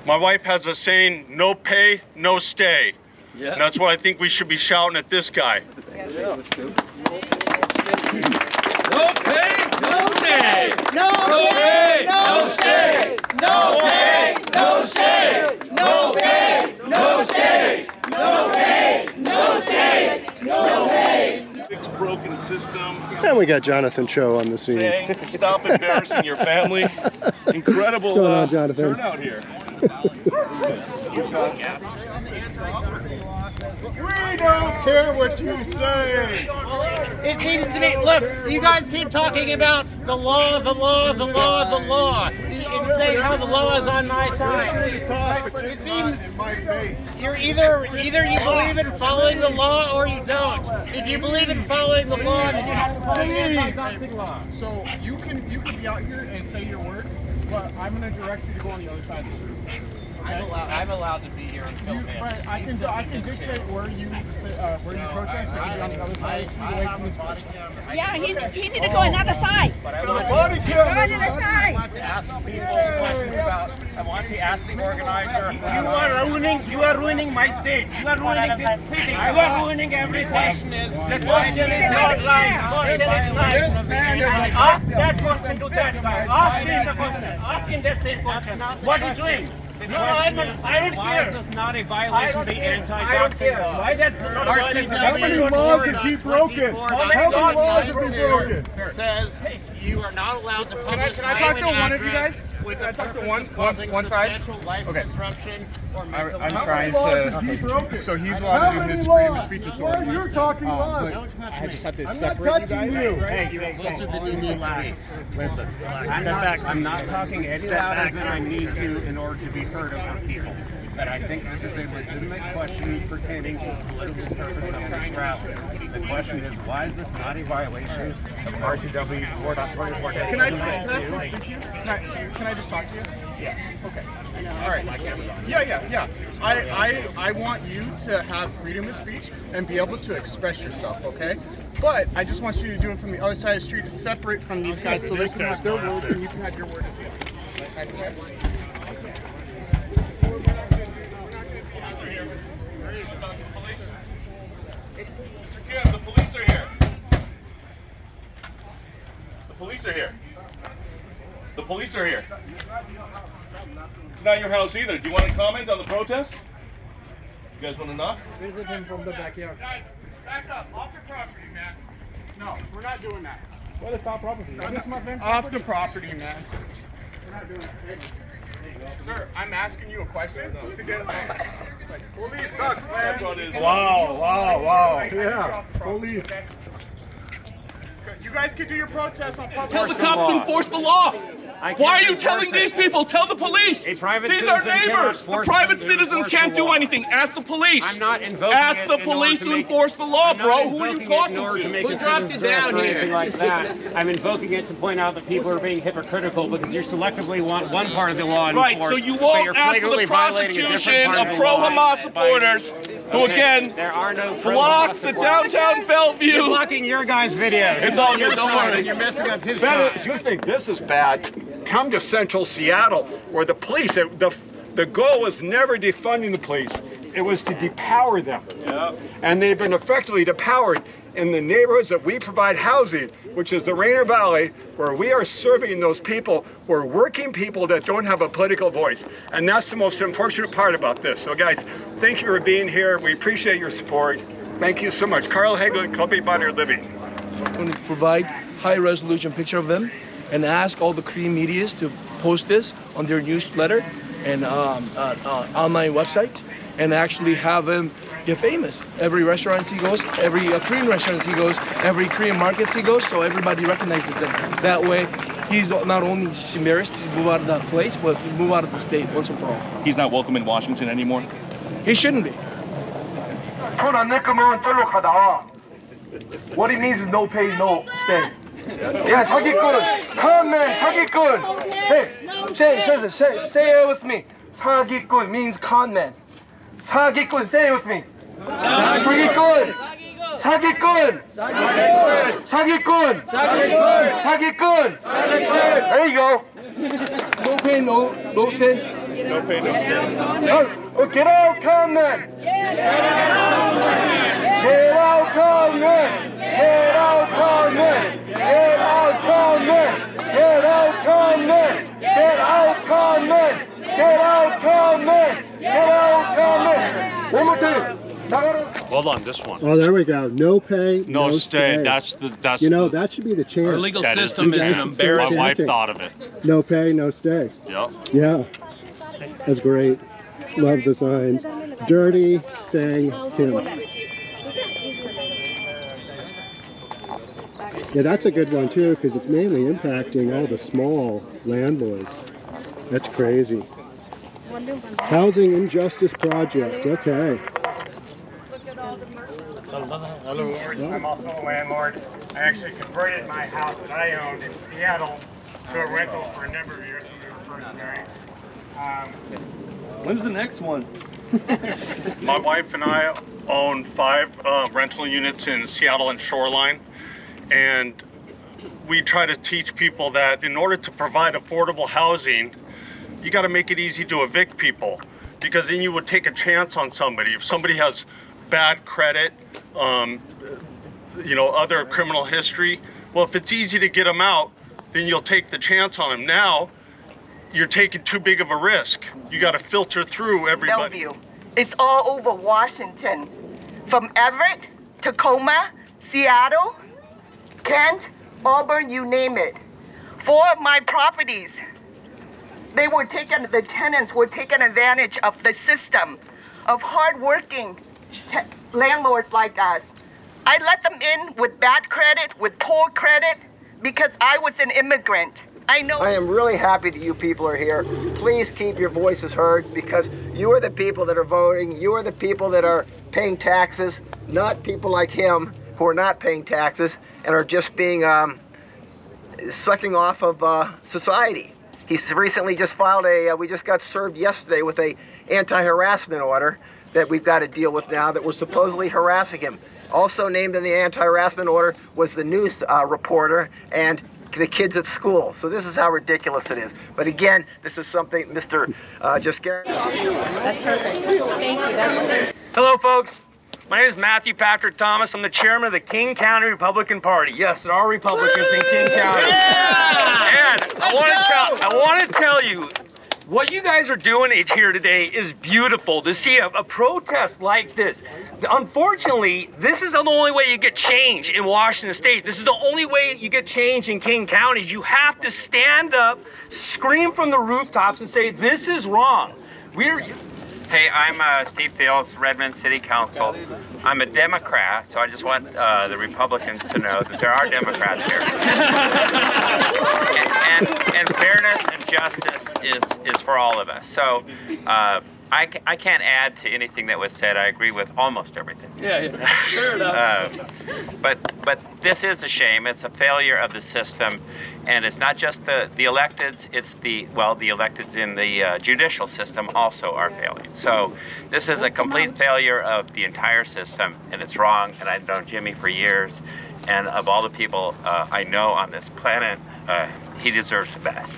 My wife has a saying, no pay, no stay. Yeah. And that's what I think we should be shouting at this guy. Yeah. No pay, no stay. No pay, no stay. No pay, no stay. No pay, no stay. No pay, no stay. No pay. Fix broken system. And we got Jonathan Cho on the scene. Saying, stop embarrassing your family. Incredible What's going on, Jonathan? turnout here. We don't care what you say. It seems to me, look, you guys keep talking about the law, the law, the law, the law, and saying how the law is on my side. It seems you're either you believe in following the law or you don't. If you believe in following the law, then you have to follow the anti-doxing law. So you can be out here and say your words, but I'm going to direct you to go on the other side of the street. Okay? I'm allowed to be here and film him. But I can dictate where you protest. You can be on the other side of the street away from the street. Yeah, he need to go another side. Got a body cam. Go another side. I want to ask people questions about. I want to ask the organizer. You are ruining my state. You are ruining this city. You are ruining everything. The question is not right. Ask that question to that guy. Ask him the question. Ask him that same question. What is doing? No, I don't care. Why is this not a violation of the anti-doxing law? Why that's not a violation? How many laws has he broken? How many laws has he broken? Says you are not allowed to publish Can I talk to one of you guys? with Can I the talk to purpose of causing one side? substantial life disruption or mental I'm health. trying to. So he's How allowed to do many his freedom of laws? speech Well, authority. you're talking lies. I just have to I'm not separate you touching guys. you. Hey, you're closer than you need to be. Listen, I'm not talking any louder than I need to in order to be heard of people. But I think this is a legitimate question pertaining to the political purpose of this rally. The question is, why is this not a violation of RCW 4.24? Can I just talk to you? Yes. Okay. All right. Yeah. I want you to have freedom of speech and be able to express yourself, okay? But I just want you to do it from the other side of the street, separate from these guys, so they can have their word and you can have your word as well. Okay? The police are here. The police are here. The police are here. It's not your house either. Do you want to comment on the protest? You guys want to knock? Visit him from the backyard. Guys, back up. Off your property, man. No, we're not doing that. Well, it's our property. Off the property, man. We're not doing that. Sir, I'm asking you a question to get Police sucks, man. Wow. Yeah, police. You guys can do your protest on public. Tell the cops to enforce the law. Why are you telling these people? Tell the police. These are neighbors. The private citizens can't do anything. Ask the police. I'm not invoking Ask it the in order police to to make- enforce the law, I'm not bro. Who are you invoking it talking in order to to? make Who a dropped citizen's it down arrest or here? anything like that. I'm invoking it to point out that people are being hypocritical because you selectively want one part of the law Right, enforced, so you but you're won't ask for flagrantly the violating a different prosecution part of the law pro-Hamas by- supporters who, Okay, again, there are no block pro-Hamas the supporters. downtown You're Bellevue. blocking your guy's video. It's all good, don't worry. You're messing up his If shot. you think this is bad, come to Central Seattle, where the police, the goal was never defunding the police. It was to depower them. Yeah. And they've been effectively depowered in the neighborhoods that we provide housing, which is the Rainier Valley, where we are serving those people who are working people that don't have a political voice. And that's the most unfortunate part about this. So guys, thank you for being here. We appreciate your support. Thank you so much. Carl Hagelin, Columbia Bonner Living. I'm going to provide high-resolution picture of them and ask all the Korean medias to post this on their newsletter and online website, and actually have him get famous. Every restaurant he goes, every Korean restaurant he goes, every Korean market he goes, so everybody recognizes him. That way, he's not only embarrassed to move out of that place, but move out of the state once and for all. He's not welcome in Washington anymore. He shouldn't be. What he means is no pay, no stay. Yeah, 사기꾼. Come on, 사기꾼. Hey, say it with me. 사기꾼 means con man. 사기꾼, say it with me. 사기꾼. 사기꾼. 사기꾼. Sagi꾼. There you go. No pay, no stay. No pay, no stay. Oh, get out, come then! Get out, come then! Get out, come then! Get out, come then! Get out, come then! Get out, come then! Get out, come then! Get out, come then! One more time. Hold on, this one. Oh, there we go. No pay, No stay. That's You know, that should be the chant. Our legal That is- system is You an guys should start embarrassment. My wife chanting. thought of it. No pay, no stay. Yep. Yeah, that's great. Love the signs. Dirty, saying Kim. Yeah, that's a good one too, because it's mainly impacting all the small landlords. That's crazy. Housing Injustice Project, okay. Hello, I'm also a landlord. I actually converted my house that I owned in Seattle to a rental for a number of years when we were first married. When's the next one? My wife and I own 5 rental units in Seattle and Shoreline, and we try to teach people that in order to provide affordable housing, you got to make it easy to evict people, because then you would take a chance on somebody. If somebody has bad credit, you know, other criminal history, well, if it's easy to get them out, then you'll take the chance on them. Now, you're taking too big of a risk. You got to filter through everybody. Bellevue. It's all over Washington. From Everett, Tacoma, Seattle, Kent, Auburn, you name it. 4 of my properties, the tenants were taking advantage of the system of hardworking landlords like us. I let them in with bad credit, with poor credit, because I was an immigrant. I know. I am really happy that you people are here. Please keep your voices heard, because you are the people that are voting. You are the people that are paying taxes, not people like him who are not paying taxes and are just being sucking off of society. He's recently just filed we just got served yesterday with a anti-harassment order that we've got to deal with now, that we're supposedly harassing him. Also named in the anti-harassment order was the news reporter and the kids at school. So this is how ridiculous it is. But again, this is something Mr. Juscarino. That's perfect. Thank you. That's perfect. Hello, folks. My name is Matthew Patrick Thomas. I'm the chairman of the King County Republican Party. Yes, there are Republicans in King County. And I want to tell you, what you guys are doing here today is beautiful. To see a protest like this. Unfortunately, this is the only way you get change in Washington State. This is the only way you get change in King County. You have to stand up, scream from the rooftops, and say, this is wrong. Hey, I'm Steve Fields, Redmond City Council. I'm a Democrat, so I just want the Republicans to know that there are Democrats here. and fairness and justice is for all of us. So I can't add to anything that was said. I agree with almost everything. Yeah, fair enough. But this is a shame. It's a failure of the system. And it's not just the electeds, it's the electeds in the judicial system also are failing. So this is a complete failure of the entire system, and it's wrong. And I've known Jimmy for years, and of all the people I know on this planet, he deserves the best.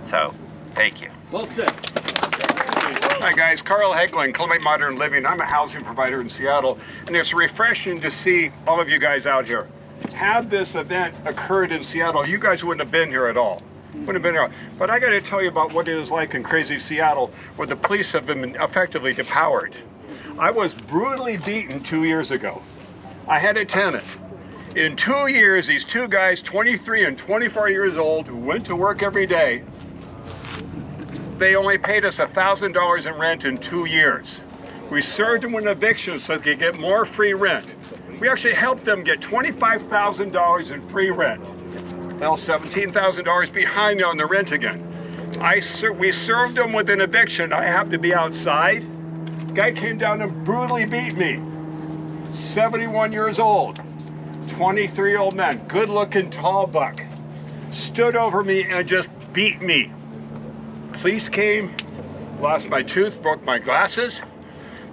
So, thank you. Well said. Hi guys, Carl Hegling, Columbia Modern Living. I'm a housing provider in Seattle, and it's refreshing to see all of you guys out here. Had this event occurred in Seattle, you guys wouldn't have been here at all. Wouldn't have been here. But I got to tell you about what it is like in crazy Seattle, where the police have been effectively depowered. I was brutally beaten 2 years ago. I had a tenant. In 2 years, these 2 guys, 23 and 24 years old, who went to work every day, they only paid us $1,000 in rent in 2 years. We served them with an eviction so they could get more free rent. We actually helped them get $25,000 in free rent. Now $17,000 behind on the rent again. We served them with an eviction. I happened to be outside. Guy came down and brutally beat me. 71 years old, 23-year-old man, good-looking, tall buck. Stood over me and just beat me. Police came, lost my tooth, broke my glasses.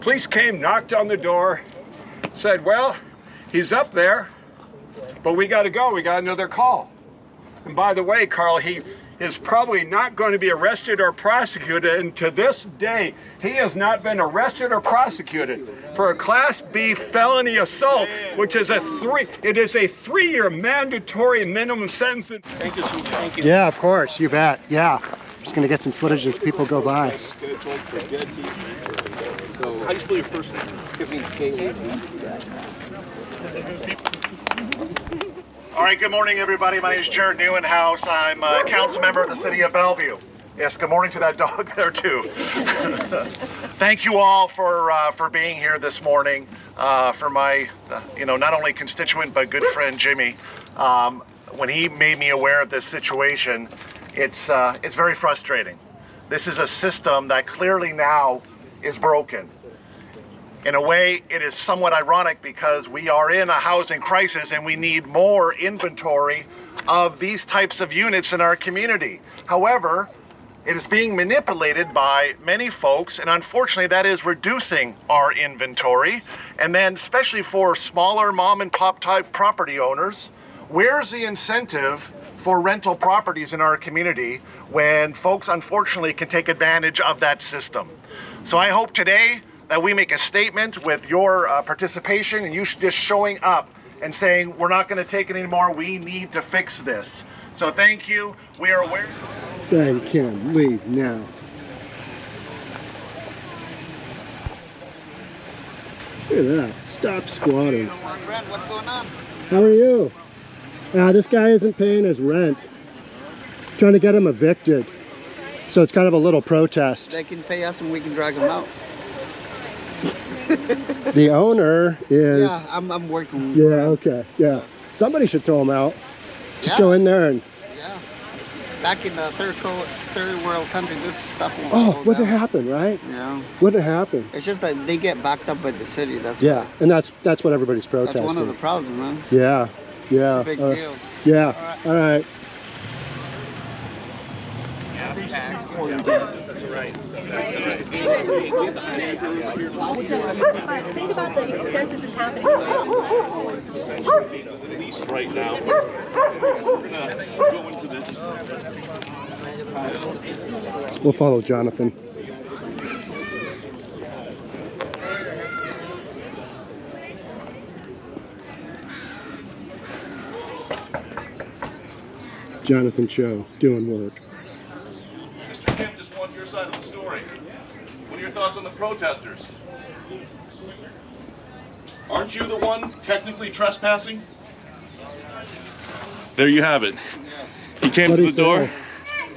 Police came, knocked on the door, said, well, he's up there, but we got to go. We got another call. And by the way, Carl, he is probably not going to be arrested or prosecuted, and to this day, he has not been arrested or prosecuted for a Class B felony assault, which is a 3-year mandatory minimum sentence. Thank you, sir. Thank you. Yeah, of course, you bet. Yeah. Just gonna get some footage as people go by. How do you spell your first name? All right, good morning, everybody. My name is Jared Newenhouse. I'm a council member of the city of Bellevue. Yes, good morning to that dog there, too. Thank you all for being here this morning. For my, not only constituent, but good friend, Jimmy. When he made me aware of this situation, it's very frustrating. This is a system that clearly now is broken. In a way, it is somewhat ironic because we are in a housing crisis and we need more inventory of these types of units in our community. However, it is being manipulated by many folks, and unfortunately that is reducing our inventory. And then especially for smaller mom and pop type property owners, where's the incentive for rental properties in our community when folks unfortunately can take advantage of that system? So I hope today that we make a statement with your participation and you just showing up and saying, we're not going to take it anymore, we need to fix this. So thank you, we are aware. Saying Kim, leave now. Look at that, stop squatting. What's going on? How are you? This guy isn't paying his rent. Trying to get him evicted. So it's kind of a little protest. They can pay us and we can drag them out. The owner is... Yeah, I'm working. Yeah, okay, yeah. Somebody should throw him out. Just go in there and... Yeah. Back in the third world country, this stuff won't Oh, go what down. happened, right? Yeah. What happen? It's just that they get backed up by the city, that's Yeah, why. and that's what everybody's protesting. That's one of the problems, man. Yeah, yeah. It's a big deal. Yeah, all right. Gas tax. Think about the extent this is happening. At least right now. We're gonna go into this. We'll follow Jonathan. Jonathan Cho, doing work. Mr. Kim, just want your side of the story. What are your thoughts on the protesters? Aren't you the one technically trespassing? There you have it. He came to the door.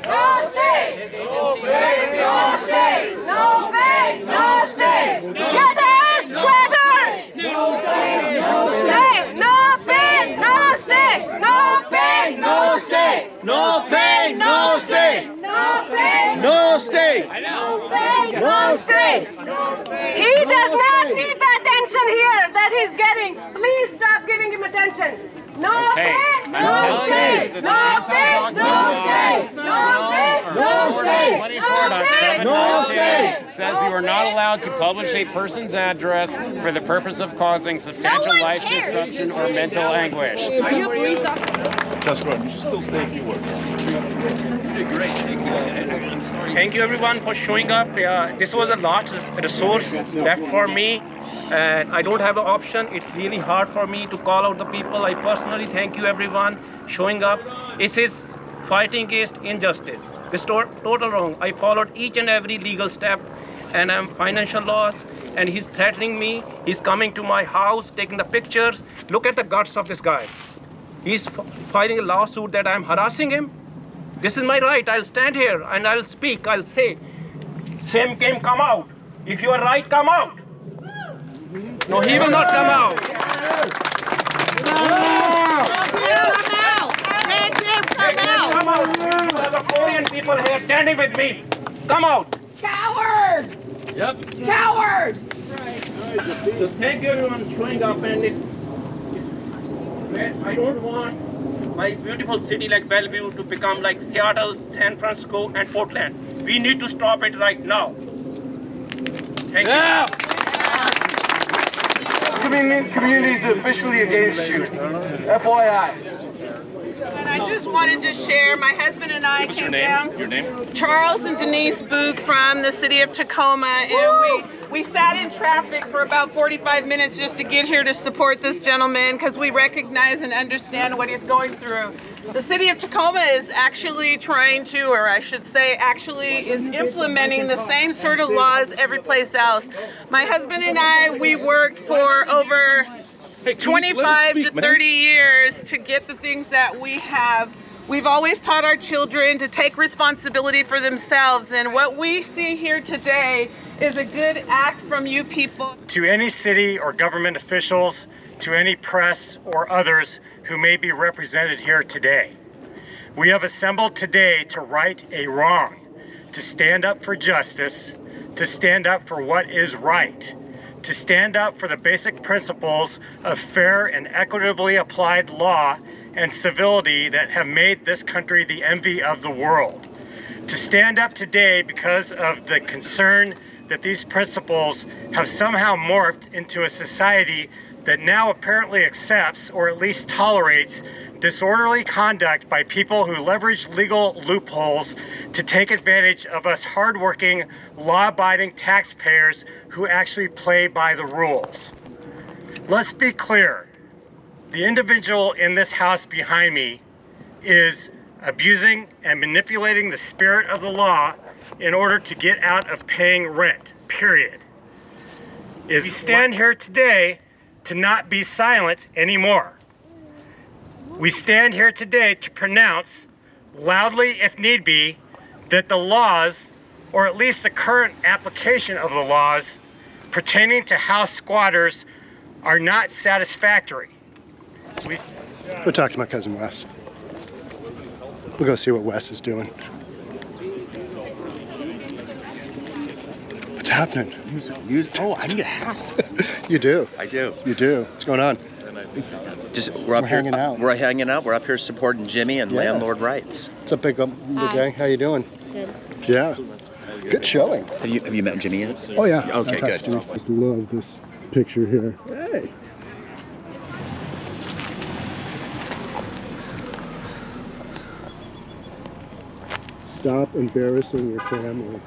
No state! No pay! No state! No pay! No state! Getters! Getters! No pay! No state! No pay! No state! No pay! No state! No pay, no stay. No pay! No stay. No pay! No state! He does not need the attention here that he's getting. Please stop giving him attention. No pay! No state! No pay! No state! No pay! No state! 24.7 says you are not allowed to publish a person's address for the purpose of causing substantial life disruption or mental anguish. Are you a police officer? That's right. You should still stay if you work. You did great. Thank you. I'm sorry. Thank you everyone for showing up. This was a lot resource left for me. And I don't have an option. It's really hard for me to call out the people. I personally thank you everyone showing up. It is fighting against injustice. It's total wrong. I followed each and every legal step and I'm financial loss and he's threatening me. He's coming to my house, taking the pictures. Look at the guts of this guy. He's filing a lawsuit that I'm harassing him. This is my right. I'll stand here and I'll speak. I'll say, Sam Kim, come out. If you are right, come out. No, he will not come out. Come out. There's a Korean people here standing with me. Come out. Coward! Yep. Coward! So thank you everyone showing up and I don't want my beautiful city like Bellevue to become like Seattle, San Francisco and Portland. We need to stop it right now. Thank you. Community is officially against you. FYI. I just wanted to share, my husband and I What's your came name? down. Your name? Charles and Denise Booth from the city of Tacoma, and we sat in traffic for about 45 minutes just to get here to support this gentleman because we recognize and understand what he's going through. The city of Tacoma is actually trying to, or I should say actually is implementing the same sort of laws every place else. My husband and I, we worked for over 25 to 30 years to get the things that we have. We've always taught our children to take responsibility for themselves, and what we see here today is a good act from you people. To any city or government officials, to any press or others who may be represented here today, we have assembled today to right a wrong, to stand up for justice, to stand up for what is right, to stand up for the basic principles of fair and equitably applied law and civility that have made this country the envy of the world. To stand up today because of the concern that these principles have somehow morphed into a society that now apparently accepts or at least tolerates disorderly conduct by people who leverage legal loopholes to take advantage of us hardworking, law-abiding taxpayers who actually play by the rules. Let's be clear. The individual in this house behind me is abusing and manipulating the spirit of the law in order to get out of paying rent, period. We stand here today to not be silent anymore. We stand here today to pronounce, loudly if need be, that the laws, or at least the current application of the laws pertaining to house squatters, are not satisfactory. Go talk to my cousin Wes. We'll go see what Wes is doing. What's happening? Oh, I need a hat. You do. I do. You do. What's going on? Just we're up here hanging out. We're hanging out. We're up here supporting Jimmy and landlord rights. What's up, big guy? How you doing? Good. Yeah. Good showing. Have you met Jimmy yet? Oh yeah. Okay, good. I just love this picture here. Hey. Stop embarrassing your family.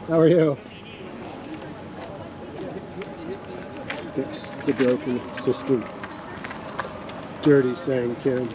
How are you? Fix the broken system. Dirty saying, Kim.